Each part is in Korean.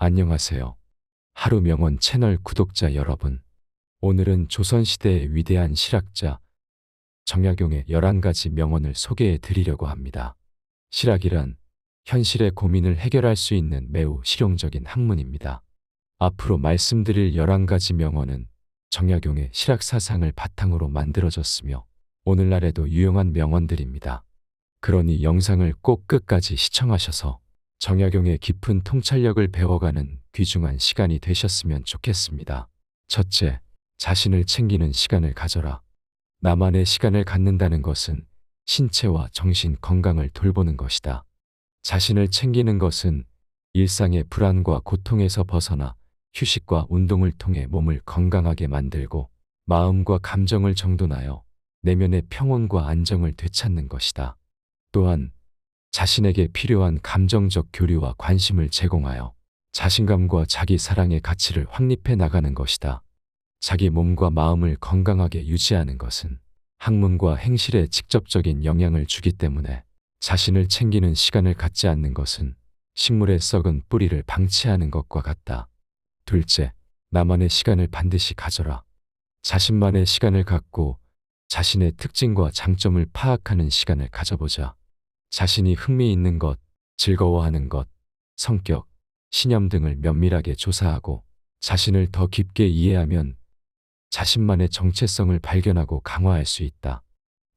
안녕하세요. 하루 명언 채널 구독자 여러분. 오늘은 조선시대의 위대한 실학자 정약용의 11가지 명언을 소개해 드리려고 합니다. 실학이란 현실의 고민을 해결할 수 있는 매우 실용적인 학문입니다. 앞으로 말씀드릴 11가지 명언은 정약용의 실학 사상을 바탕으로 만들어졌으며 오늘날에도 유용한 명언들입니다. 그러니 영상을 꼭 끝까지 시청하셔서 정약용의 깊은 통찰력을 배워가는 귀중한 시간이 되셨으면 좋겠습니다. 첫째, 자신을 챙기는 시간을 가져라. 나만의 시간을 갖는다는 것은 신체와 정신 건강을 돌보는 것이다. 자신을 챙기는 것은 일상의 불안과 고통에서 벗어나 휴식과 운동을 통해 몸을 건강하게 만들고 마음과 감정을 정돈하여 내면의 평온과 안정을 되찾는 것이다. 또한 자신에게 필요한 감정적 교류와 관심을 제공하여 자신감과 자기 사랑의 가치를 확립해 나가는 것이다. 자기 몸과 마음을 건강하게 유지하는 것은 학문과 행실에 직접적인 영향을 주기 때문에 자신을 챙기는 시간을 갖지 않는 것은 식물의 썩은 뿌리를 방치하는 것과 같다. 둘째, 나만의 시간을 반드시 가져라. 자신만의 시간을 갖고 자신의 특징과 장점을 파악하는 시간을 가져보자. 자신이 흥미있는 것, 즐거워하는 것, 성격, 신념 등을 면밀하게 조사하고 자신을 더 깊게 이해하면 자신만의 정체성을 발견하고 강화할 수 있다.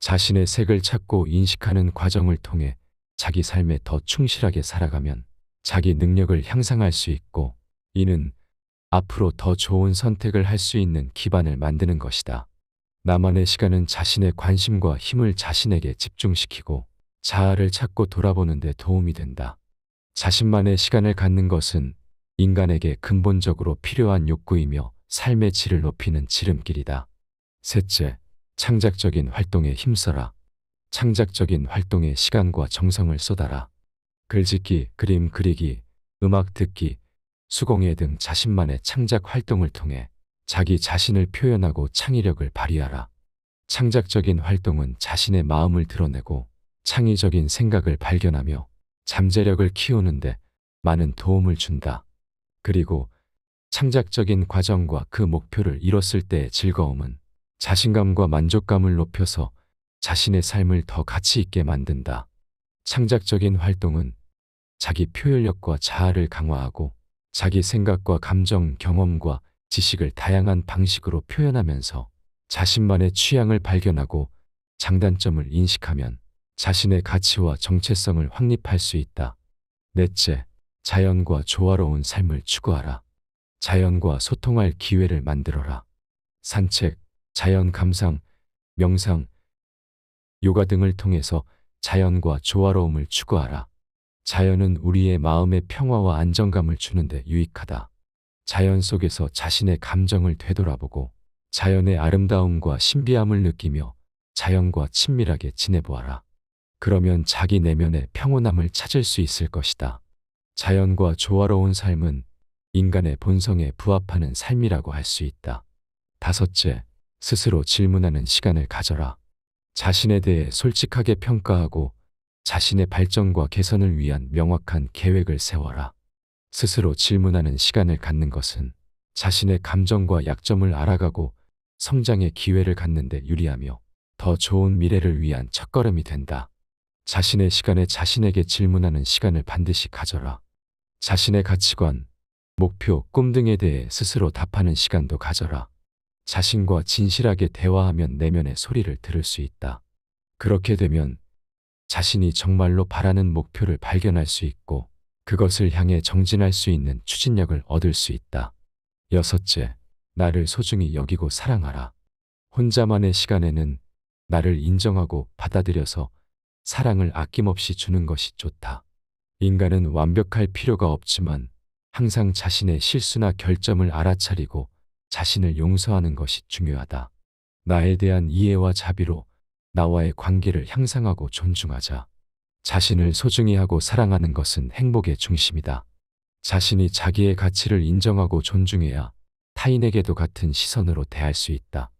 자신의 색을 찾고 인식하는 과정을 통해 자기 삶에 더 충실하게 살아가면 자기 능력을 향상할 수 있고 이는 앞으로 더 좋은 선택을 할 수 있는 기반을 만드는 것이다. 나만의 시간은 자신의 관심과 힘을 자신에게 집중시키고 자아를 찾고 돌아보는 데 도움이 된다. 자신만의 시간을 갖는 것은 인간에게 근본적으로 필요한 욕구이며 삶의 질을 높이는 지름길이다. 셋째, 창작적인 활동에 힘써라. 창작적인 활동에 시간과 정성을 쏟아라. 글짓기, 그림 그리기, 음악 듣기, 수공예 등 자신만의 창작 활동을 통해 자기 자신을 표현하고 창의력을 발휘하라. 창작적인 활동은 자신의 마음을 드러내고 창의적인 생각을 발견하며 잠재력을 키우는데 많은 도움을 준다. 그리고 창작적인 과정과 그 목표를 이뤘을 때의 즐거움은 자신감과 만족감을 높여서 자신의 삶을 더 가치 있게 만든다. 창작적인 활동은 자기 표현력과 자아를 강화하고 자기 생각과 감정, 경험과 지식을 다양한 방식으로 표현하면서 자신만의 취향을 발견하고 장단점을 인식하면 자신의 가치와 정체성을 확립할 수 있다. 넷째, 자연과 조화로운 삶을 추구하라. 자연과 소통할 기회를 만들어라. 산책, 자연 감상, 명상, 요가 등을 통해서 자연과 조화로움을 추구하라. 자연은 우리의 마음의 평화와 안정감을 주는 데 유익하다. 자연 속에서 자신의 감정을 되돌아보고 자연의 아름다움과 신비함을 느끼며 자연과 친밀하게 지내보아라. 그러면 자기 내면의 평온함을 찾을 수 있을 것이다. 자연과 조화로운 삶은 인간의 본성에 부합하는 삶이라고 할 수 있다. 다섯째, 스스로 질문하는 시간을 가져라. 자신에 대해 솔직하게 평가하고 자신의 발전과 개선을 위한 명확한 계획을 세워라. 스스로 질문하는 시간을 갖는 것은 자신의 감정과 약점을 알아가고 성장의 기회를 갖는 데 유리하며 더 좋은 미래를 위한 첫걸음이 된다. 자신의 시간에 자신에게 질문하는 시간을 반드시 가져라. 자신의 가치관, 목표, 꿈 등에 대해 스스로 답하는 시간도 가져라. 자신과 진실하게 대화하면 내면의 소리를 들을 수 있다. 그렇게 되면 자신이 정말로 바라는 목표를 발견할 수 있고 그것을 향해 정진할 수 있는 추진력을 얻을 수 있다. 여섯째, 나를 소중히 여기고 사랑하라. 혼자만의 시간에는 나를 인정하고 받아들여서 사랑을 아낌없이 주는 것이 좋다. 인간은 완벽할 필요가 없지만 항상 자신의 실수나 결점을 알아차리고 자신을 용서하는 것이 중요하다. 나에 대한 이해와 자비로 나와의 관계를 향상하고 존중하자. 자신을 소중히 하고 사랑하는 것은 행복의 중심이다. 자신이 자기의 가치를 인정하고 존중해야 타인에게도 같은 시선으로 대할 수 있다.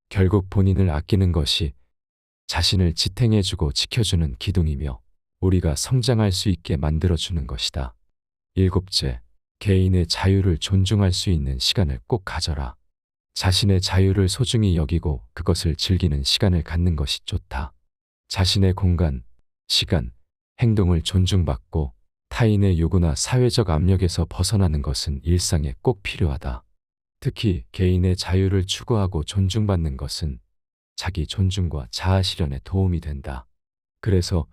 결국 본인을 아끼는 것이 자신을 지탱해주고 지켜주는 기둥이며 우리가 성장할 수 있게 만들어주는 것이다. 일곱째, 개인의 자유를 존중할 수 있는 시간을 꼭 가져라. 자신의 자유를 소중히 여기고 그것을 즐기는 시간을 갖는 것이 좋다. 자신의 공간, 시간, 행동을 존중받고 타인의 요구나 사회적 압력에서 벗어나는 것은 일상에 꼭 필요하다. 특히 개인의 자유를 추구하고 존중받는 것은 자기 존중과 자아 실현에 도움이 된다. 그래서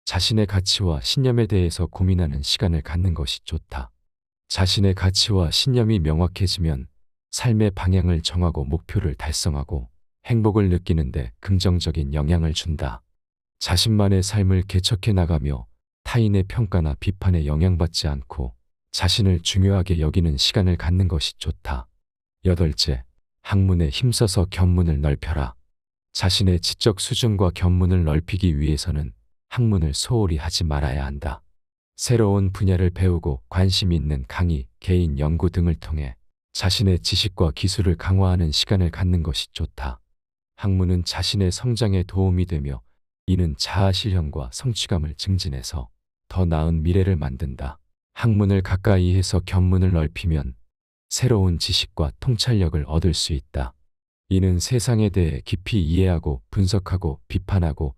자신의 가치와 신념에 대해서 고민하는 시간을 갖는 것이 좋다. 자신의 가치와 신념이 명확해지면 삶의 방향을 정하고 목표를 달성하고 행복을 느끼는데 긍정적인 영향을 준다. 자신만의 삶을 개척해 나가며 타인의 평가나 비판에 영향받지 않고 자신을 중요하게 여기는 시간을 갖는 것이 좋다. 여덟째, 학문에 힘써서 견문을 넓혀라. 자신의 지적 수준과 견문을 넓히기 위해서는 학문을 소홀히 하지 말아야 한다. 새로운 분야를 배우고 관심 있는 강의, 개인 연구 등을 통해 자신의 지식과 기술을 강화하는 시간을 갖는 것이 좋다. 학문은 자신의 성장에 도움이 되며 이는 자아 실현과 성취감을 증진해서 더 나은 미래를 만든다. 학문을 가까이 해서 견문을 넓히면 새로운 지식과 통찰력을 얻을 수 있다. 이는 세상에 대해 깊이 이해하고 분석하고 비판하고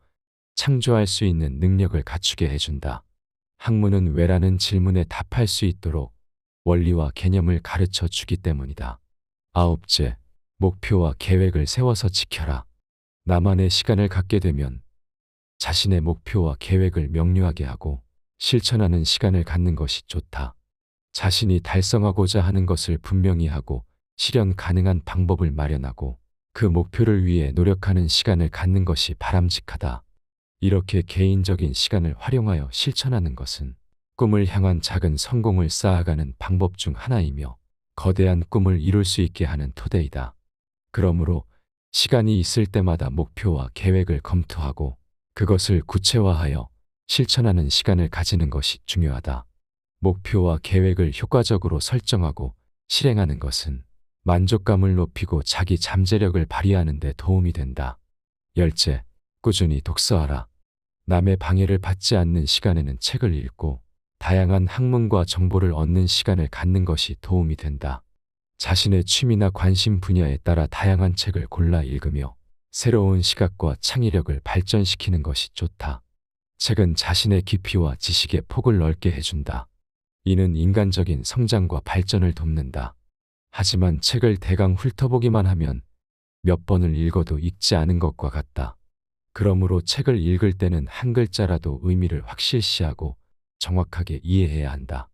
창조할 수 있는 능력을 갖추게 해준다. 학문은 왜라는 질문에 답할 수 있도록 원리와 개념을 가르쳐 주기 때문이다. 아홉째, 목표와 계획을 세워서 지켜라. 나만의 시간을 갖게 되면 자신의 목표와 계획을 명료하게 하고 실천하는 시간을 갖는 것이 좋다. 자신이 달성하고자 하는 것을 분명히 하고 실현 가능한 방법을 마련하고 그 목표를 위해 노력하는 시간을 갖는 것이 바람직하다. 이렇게 개인적인 시간을 활용하여 실천하는 것은 꿈을 향한 작은 성공을 쌓아가는 방법 중 하나이며 거대한 꿈을 이룰 수 있게 하는 토대이다. 그러므로 시간이 있을 때마다 목표와 계획을 검토하고 그것을 구체화하여 실천하는 시간을 가지는 것이 중요하다. 목표와 계획을 효과적으로 설정하고 실행하는 것은 만족감을 높이고 자기 잠재력을 발휘하는 데 도움이 된다. 열째, 꾸준히 독서하라. 남의 방해를 받지 않는 시간에는 책을 읽고 다양한 학문과 정보를 얻는 시간을 갖는 것이 도움이 된다. 자신의 취미나 관심 분야에 따라 다양한 책을 골라 읽으며 새로운 시각과 창의력을 발전시키는 것이 좋다. 책은 자신의 깊이와 지식의 폭을 넓게 해준다. 이는 인간적인 성장과 발전을 돕는다. 하지만 책을 대강 훑어보기만 하면 몇 번을 읽어도 읽지 않은 것과 같다. 그러므로 책을 읽을 때는 한 글자라도 의미를 확실시하고 정확하게 이해해야 한다.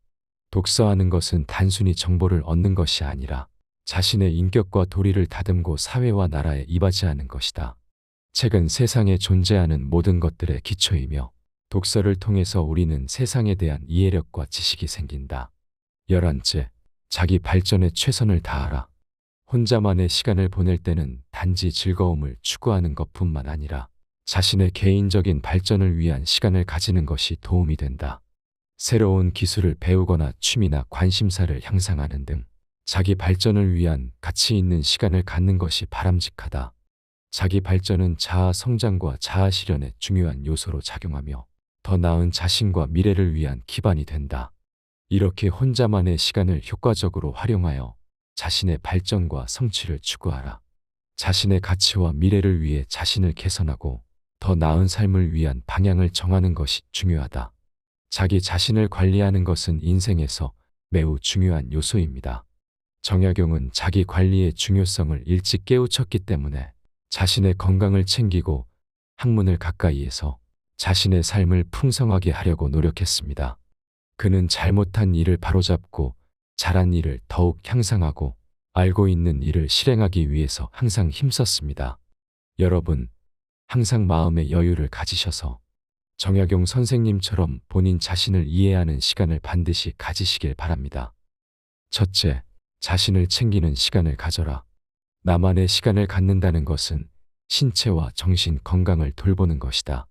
독서하는 것은 단순히 정보를 얻는 것이 아니라 자신의 인격과 도리를 다듬고 사회와 나라에 이바지하는 것이다. 책은 세상에 존재하는 모든 것들의 기초이며 독서를 통해서 우리는 세상에 대한 이해력과 지식이 생긴다. 열한째, 자기 발전에 최선을 다하라. 혼자만의 시간을 보낼 때는 단지 즐거움을 추구하는 것뿐만 아니라 자신의 개인적인 발전을 위한 시간을 가지는 것이 도움이 된다. 새로운 기술을 배우거나 취미나 관심사를 향상하는 등 자기 발전을 위한 가치 있는 시간을 갖는 것이 바람직하다. 자기 발전은 자아 성장과 자아 실현에 중요한 요소로 작용하며 더 나은 자신과 미래를 위한 기반이 된다. 이렇게 혼자만의 시간을 효과적으로 활용하여 자신의 발전과 성취를 추구하라. 자신의 가치와 미래를 위해 자신을 개선하고 더 나은 삶을 위한 방향을 정하는 것이 중요하다. 자기 자신을 관리하는 것은 인생에서 매우 중요한 요소입니다. 정약용은 자기 관리의 중요성을 일찍 깨우쳤기 때문에 자신의 건강을 챙기고 학문을 가까이 해서 자신의 삶을 풍성하게 하려고 노력했습니다. 그는 잘못한 일을 바로잡고 잘한 일을 더욱 향상하고 알고 있는 일을 실행하기 위해서 항상 힘썼습니다. 여러분, 항상 마음의 여유를 가지셔서 정약용 선생님처럼 본인 자신을 이해하는 시간을 반드시 가지시길 바랍니다. 첫째, 자신을 챙기는 시간을 가져라. 나만의 시간을 갖는다는 것은 신체와 정신 건강을 돌보는 것이다.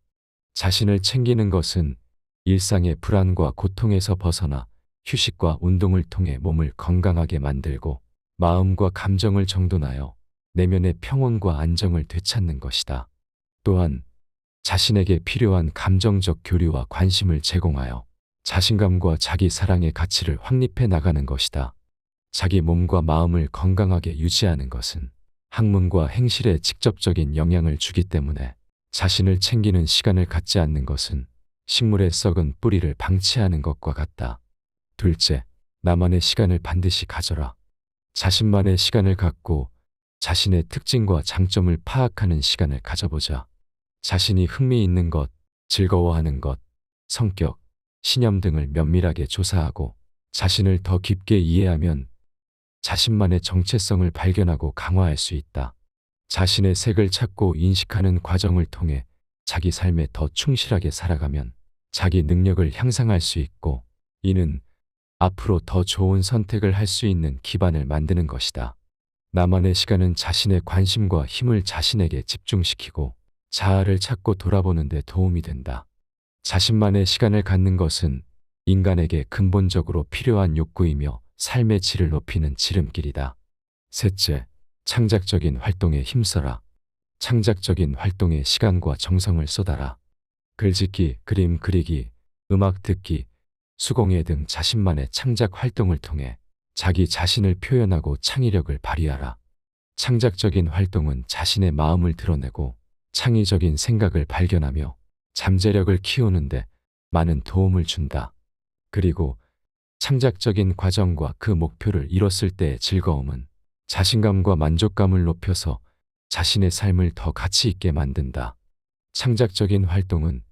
자신을 챙기는 것은 일상의 불안과 고통에서 벗어나 휴식과 운동을 통해 몸을 건강하게 만들고 마음과 감정을 정돈하여 내면의 평온과 안정을 되찾는 것이다. 또한 자신에게 필요한 감정적 교류와 관심을 제공하여 자신감과 자기 사랑의 가치를 확립해 나가는 것이다. 자기 몸과 마음을 건강하게 유지하는 것은 학문과 행실에 직접적인 영향을 주기 때문에 자신을 챙기는 시간을 갖지 않는 것은 식물의 썩은 뿌리를 방치하는 것과 같다. 둘째, 나만의 시간을 반드시 가져라. 자신만의 시간을 갖고 자신의 특징과 장점을 파악하는 시간을 가져보자. 자신이 흥미있는 것, 즐거워하는 것, 성격, 신념 등을 면밀하게 조사하고 자신을 더 깊게 이해하면 자신만의 정체성을 발견하고 강화할 수 있다. 자신의 색을 찾고 인식하는 과정을 통해 자기 삶에 더 충실하게 살아가면 자기 능력을 향상할 수 있고, 이는 앞으로 더 좋은 선택을 할 수 있는 기반을 만드는 것이다. 나만의 시간은 자신의 관심과 힘을 자신에게 집중시키고 자아를 찾고 돌아보는 데 도움이 된다. 자신만의 시간을 갖는 것은 인간에게 근본적으로 필요한 욕구이며 삶의 질을 높이는 지름길이다. 셋째, 창작적인 활동에 힘써라. 창작적인 활동에 시간과 정성을 쏟아라. 글짓기, 그림 그리기, 음악 듣기, 수공예 등 자신만의 창작 활동을 통해 자기 자신을 표현하고 창의력을 발휘하라. 창작적인 활동은 자신의 마음을 드러내고 창의적인 생각을 발견하며 잠재력을 키우는데 많은 도움을 준다. 그리고 창작적인 과정과 그 목표를 이뤘을 때의 즐거움은 자신감과 만족감을 높여서 자신의 삶을 더 가치 있게 만든다. 창작적인 활동은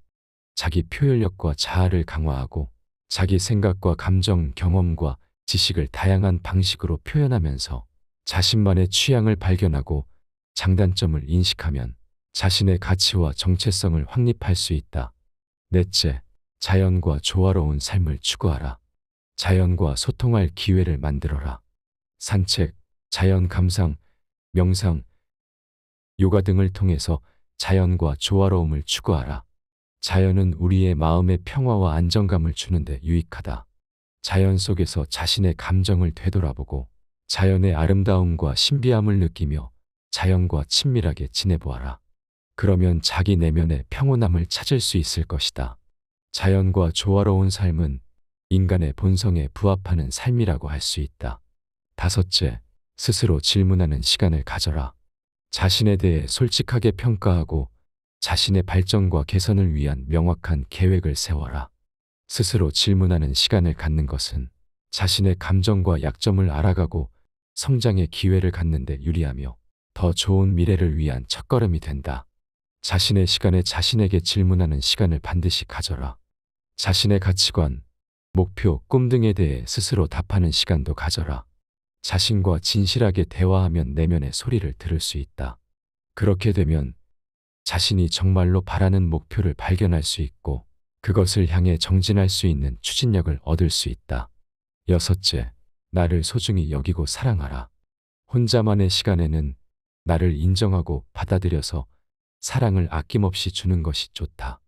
자기 표현력과 자아를 강화하고 자기 생각과 감정, 경험과 지식을 다양한 방식으로 표현하면서 자신만의 취향을 발견하고 장단점을 인식하면 자신의 가치와 정체성을 확립할 수 있다. 넷째, 자연과 조화로운 삶을 추구하라. 자연과 소통할 기회를 만들어라. 산책, 자연 감상, 명상, 요가 등을 통해서 자연과 조화로움을 추구하라. 자연은 우리의 마음의 평화와 안정감을 주는데 유익하다. 자연 속에서 자신의 감정을 되돌아보고 자연의 아름다움과 신비함을 느끼며 자연과 친밀하게 지내보아라. 그러면 자기 내면의 평온함을 찾을 수 있을 것이다. 자연과 조화로운 삶은 인간의 본성에 부합하는 삶이라고 할 수 있다. 다섯째, 스스로 질문하는 시간을 가져라. 자신에 대해 솔직하게 평가하고 자신의 발전과 개선을 위한 명확한 계획을 세워라. 스스로 질문하는 시간을 갖는 것은 자신의 감정과 약점을 알아가고 성장의 기회를 갖는 데 유리하며 더 좋은 미래를 위한 첫걸음이 된다. 자신의 시간에 자신에게 질문하는 시간을 반드시 가져라. 자신의 가치관, 목표, 꿈 등에 대해 스스로 답하는 시간도 가져라. 자신과 진실하게 대화하면 내면의 소리를 들을 수 있다. 그렇게 되면 자신이 정말로 바라는 목표를 발견할 수 있고 그것을 향해 정진할 수 있는 추진력을 얻을 수 있다. 여섯째, 나를 소중히 여기고 사랑하라. 혼자만의 시간에는 나를 인정하고 받아들여서 사랑을 아낌없이 주는 것이 좋다.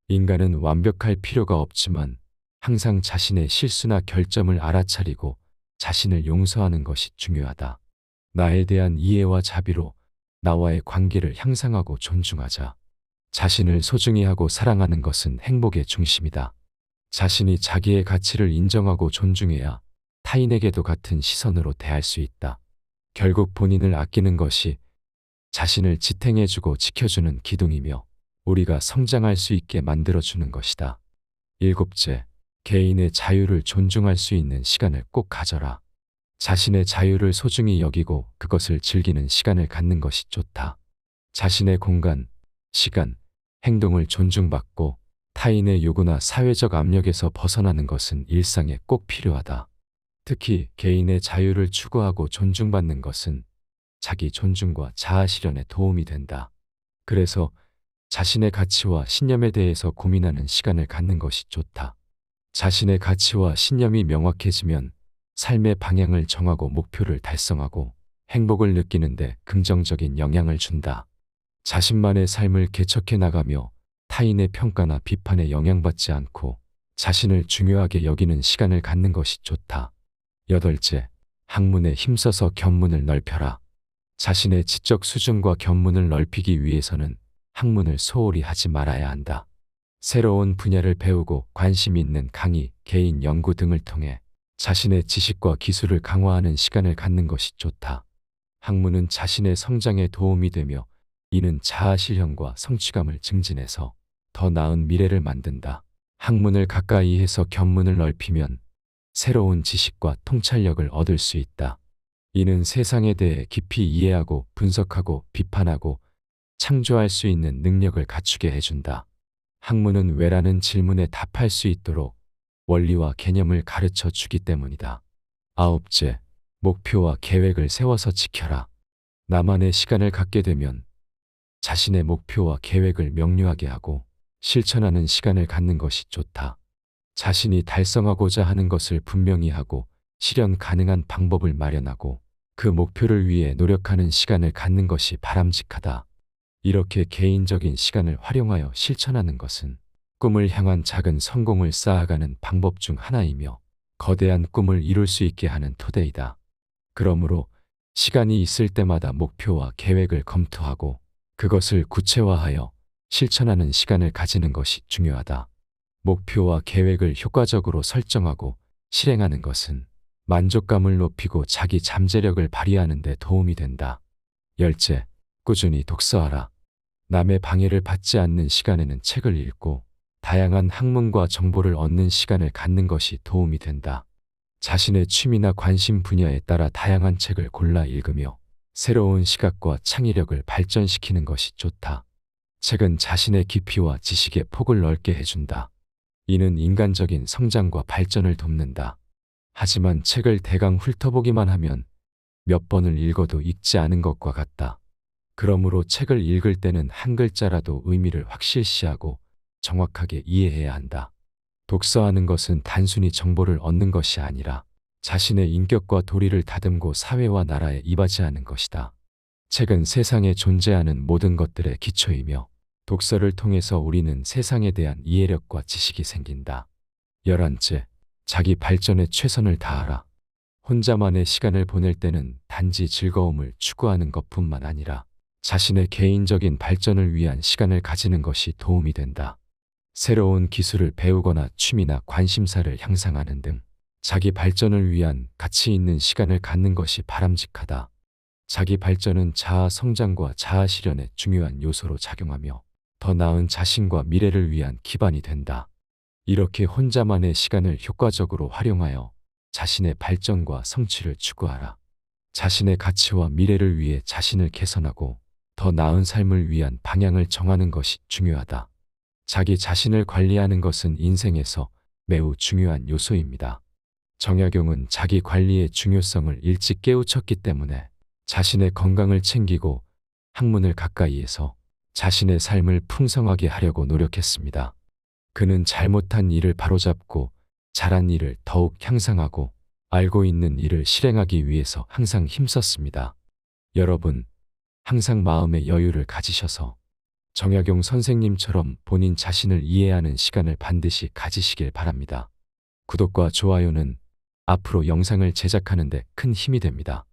인간은 완벽할 필요가 없지만 항상 자신의 실수나 결점을 알아차리고 자신을 용서하는 것이 중요하다. 나에 대한 이해와 자비로 나와의 관계를 향상하고 존중하자. 자신을 소중히 하고 사랑하는 것은 행복의 중심이다. 자신이 자기의 가치를 인정하고 존중해야 타인에게도 같은 시선으로 대할 수 있다. 결국 본인을 아끼는 것이 자신을 지탱해주고 지켜주는 기둥이며 우리가 성장할 수 있게 만들어주는 것이다. 일곱째, 개인의 자유를 존중할 수 있는 시간을 꼭 가져라. 자신의 자유를 소중히 여기고 그것을 즐기는 시간을 갖는 것이 좋다. 자신의 공간, 시간, 행동을 존중받고 타인의 요구나 사회적 압력에서 벗어나는 것은 일상에 꼭 필요하다. 특히 개인의 자유를 추구하고 존중받는 것은 자기 존중과 자아 실현에 도움이 된다. 그래서 자신의 가치와 신념에 대해서 고민하는 시간을 갖는 것이 좋다. 자신의 가치와 신념이 명확해지면 삶의 방향을 정하고 목표를 달성하고 행복을 느끼는데 긍정적인 영향을 준다. 자신만의 삶을 개척해 나가며 타인의 평가나 비판에 영향받지 않고 자신을 중요하게 여기는 시간을 갖는 것이 좋다. 여덟째, 학문에 힘써서 견문을 넓혀라. 자신의 지적 수준과 견문을 넓히기 위해서는 학문을 소홀히 하지 말아야 한다. 새로운 분야를 배우고 관심 있는 강의, 개인 연구 등을 통해 자신의 지식과 기술을 강화하는 시간을 갖는 것이 좋다. 학문은 자신의 성장에 도움이 되며 이는 자아 실현과 성취감을 증진해서 더 나은 미래를 만든다. 학문을 가까이 해서 견문을 넓히면 새로운 지식과 통찰력을 얻을 수 있다. 이는 세상에 대해 깊이 이해하고 분석하고 비판하고 창조할 수 있는 능력을 갖추게 해준다. 학문은 왜라는 질문에 답할 수 있도록 원리와 개념을 가르쳐 주기 때문이다. 아홉째, 목표와 계획을 세워서 지켜라. 나만의 시간을 갖게 되면 자신의 목표와 계획을 명료하게 하고 실천하는 시간을 갖는 것이 좋다. 자신이 달성하고자 하는 것을 분명히 하고 실현 가능한 방법을 마련하고 그 목표를 위해 노력하는 시간을 갖는 것이 바람직하다. 이렇게 개인적인 시간을 활용하여 실천하는 것은 꿈을 향한 작은 성공을 쌓아가는 방법 중 하나이며 거대한 꿈을 이룰 수 있게 하는 토대이다. 그러므로 시간이 있을 때마다 목표와 계획을 검토하고 그것을 구체화하여 실천하는 시간을 가지는 것이 중요하다. 목표와 계획을 효과적으로 설정하고 실행하는 것은 만족감을 높이고 자기 잠재력을 발휘하는 데 도움이 된다. 열째, 꾸준히 독서하라. 남의 방해를 받지 않는 시간에는 책을 읽고 다양한 학문과 정보를 얻는 시간을 갖는 것이 도움이 된다. 자신의 취미나 관심 분야에 따라 다양한 책을 골라 읽으며 새로운 시각과 창의력을 발전시키는 것이 좋다. 책은 자신의 깊이와 지식의 폭을 넓게 해준다. 이는 인간적인 성장과 발전을 돕는다. 하지만 책을 대강 훑어보기만 하면 몇 번을 읽어도 읽지 않은 것과 같다. 그러므로 책을 읽을 때는 한 글자라도 의미를 확실시하고 정확하게 이해해야 한다. 독서하는 것은 단순히 정보를 얻는 것이 아니라 자신의 인격과 도리를 다듬고 사회와 나라에 이바지하는 것이다. 책은 세상에 존재하는 모든 것들의 기초이며 독서를 통해서 우리는 세상에 대한 이해력과 지식이 생긴다. 11째, 자기 발전에 최선을 다하라. 혼자만의 시간을 보낼 때는 단지 즐거움을 추구하는 것뿐만 아니라 자신의 개인적인 발전을 위한 시간을 가지는 것이 도움이 된다. 새로운 기술을 배우거나 취미나 관심사를 향상하는 등 자기 발전을 위한 가치 있는 시간을 갖는 것이 바람직하다. 자기 발전은 자아 성장과 자아 실현의 중요한 요소로 작용하며 더 나은 자신과 미래를 위한 기반이 된다. 이렇게 혼자만의 시간을 효과적으로 활용하여 자신의 발전과 성취를 추구하라. 자신의 가치와 미래를 위해 자신을 개선하고 더 나은 삶을 위한 방향을 정하는 것이 중요하다. 자기 자신을 관리하는 것은 인생에서 매우 중요한 요소입니다. 정약용은 자기 관리의 중요성을 일찍 깨우쳤기 때문에 자신의 건강을 챙기고 학문을 가까이에서 자신의 삶을 풍성하게 하려고 노력했습니다. 그는 잘못한 일을 바로잡고 잘한 일을 더욱 향상하고 알고 있는 일을 실행하기 위해서 항상 힘썼습니다. 여러분, 항상 마음의 여유를 가지셔서 정약용 선생님처럼 본인 자신을 이해하는 시간을 반드시 가지시길 바랍니다. 구독과 좋아요는 앞으로 영상을 제작하는 데 큰 힘이 됩니다.